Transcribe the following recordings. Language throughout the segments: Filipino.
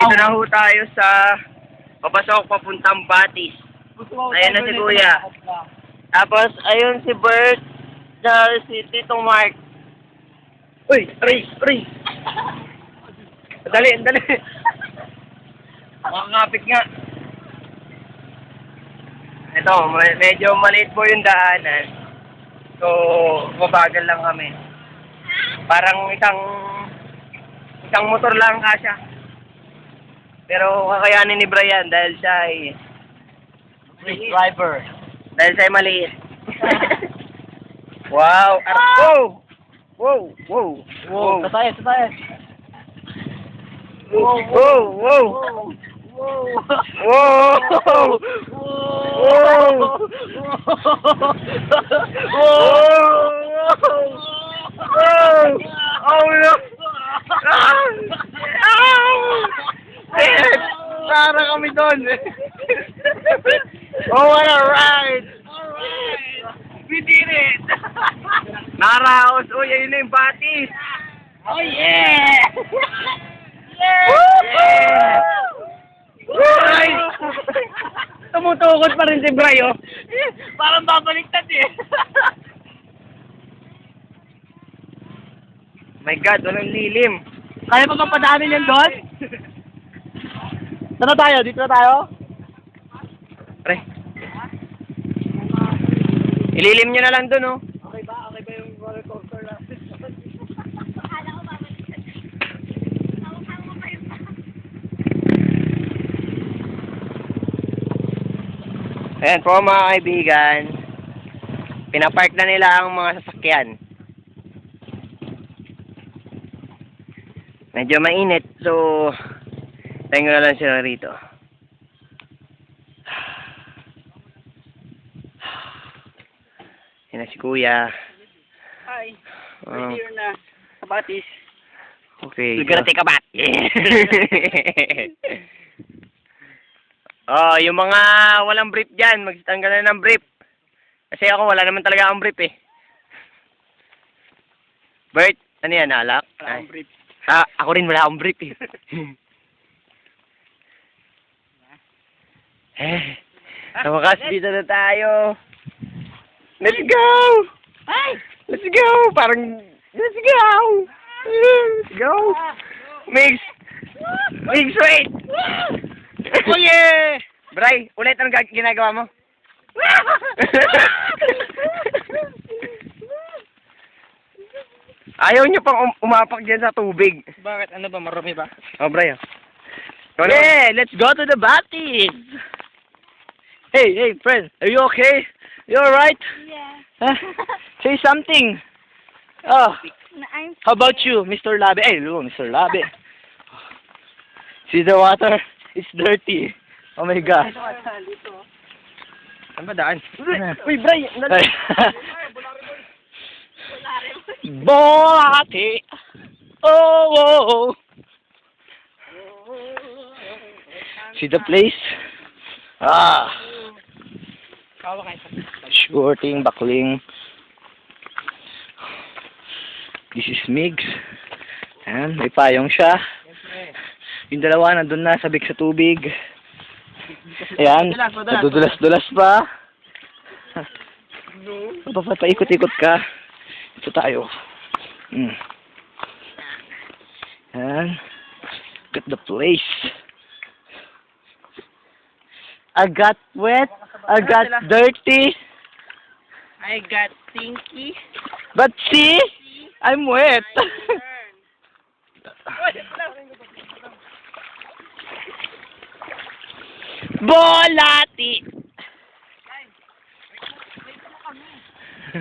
Dito na ho tayo sa papasok papuntang Batis. Ayan na si Kuya. Tapos, ayun si Bert, si Tito Mark. Uy, aray. Dali. Makakapit nga. Ito, medyo maliit po yung daanan. So, mabagal lang kami. Parang isang motor lang kasya. Pero kakayanin ni Brian dahil siya ay driver. Dahil siya ay maliit. Wow! Wow! Tatay. Wow! Oh no! Para kami doon. Oh, what a ride! We did it! Nakaraos. Uy, ayun na yung Batis. Oh yeah! Yeah! Ay! Tumutukod pa rin si Bray, oh. Parang babaliktad eh. My God, walang lilim. Kaya pa mapadaanin yan doon? Saan na tayo? Dito na tayo? Pre. Ililim nyo na lang dun, oh. Okay ba yung roller coaster na? Ayan po mga kaibigan. Pinapark na nila ang mga sasakyan. Medyo mainit, so tayo na lang sila rito. Yan na si Kuya. Hi. We're here na. Kabatis. Okay. We're gonna take a bath. Oh, yung mga walang brief dyan, magtanggal na ng brief. Kasi ako wala naman talaga ang brief eh. Bert, ano yan, alak? Wala akong brief. Ako rin wala akong brief eh. Sa wakas, dito na tayo. Let's go! Hi! Let's go! Let's go! Let's go! Mix, wait! Oh yeah! Bray, ulit ang ginagawa mo? Ayaw nyo pang umapak dyan sa tubig. Bakit? Ano ba? Marami ba? Oh, Bray. Yeah! Let's go to the Batis! Hey, friend. Are you okay? You alright? Yeah. Say something. Oh, I'm how about you, Mr. Labe? Hey, look, Mr. Labe. See the water? It's dirty. Oh my God. Saan ba daan? Uy, Bray! Bolati! Oh! See the place? Sure thing, bakling. This is Migs. Ayan, may payong siya. Yung dalawa nandun na, sabik sa tubig. Ayan, nadudulas-dulas pa. Paikot-ikot ka. Ito tayo. Ayan. Look at the place. I got wet. I got dirty. I got stinky. But see, I'm wet. Bolati!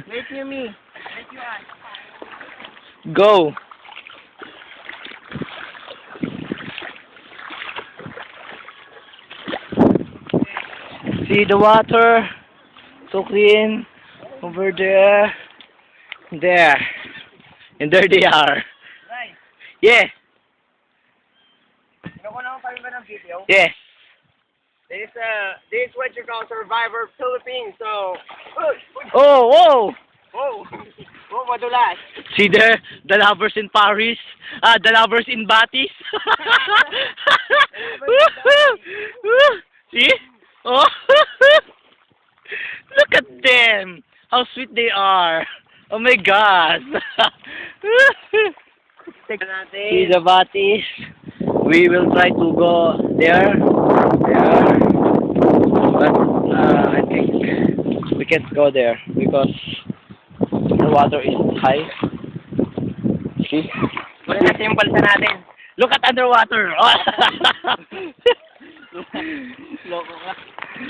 Wait near me. Go. See the water, so clean, over there, there, and there they are. Yeah. Yes. This is what you call Survivor Philippines. So, Oh, whoa! whoa, madulas. See there, the lovers in Paris, the lovers in Batis. sweet they are. Oh my God. Tignan natin. See the batis. We will try to go there. There. But I think we can't go there because the water is high. See? Wala natin yung balsa natin. Look at underwater. Loko ka.